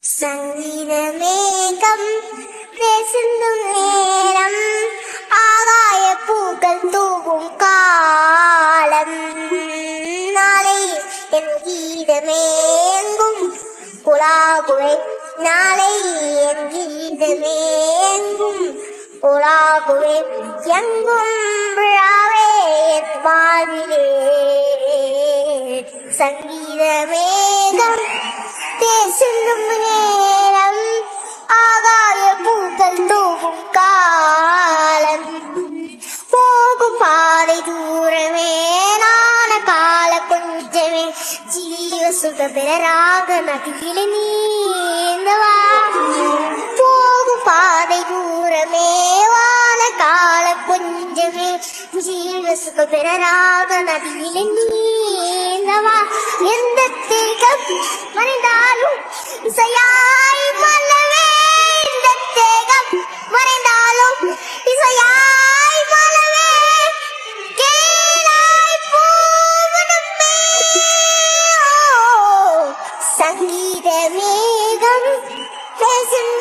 சங்கீத மேகம் பேசுந்தும் நேரம் ஆகாய பூக்கள் தூவும் காலம் நாளை என் கீதமேங்கும் புலாகுவை நாளை என் கீதமேங்கும் புலாகுவை எங்கும் விழாவே என் வாழ்விலே சங்கீத மேகம் பேசும் நேரம் ஆகாய பூக்கள் தூவும் காலம் போகும் பாதை தூரமே நான கால கொஞ்சமே ஜீவ சுக பெறராக நதியில நீந்தவா போகும் பாதை தூரமே வான கால கொஞ்சமே ஜீவ சுக பெறராக நதியில நீந்தவா எந்த தேகம் மறைந்தாலும் இசையாய் மலவே இந்த தேகம் மறைந்தாலும் இசையாய் மலவே கேளாய் பூவனமே சங்கீத மேகம் பேசும்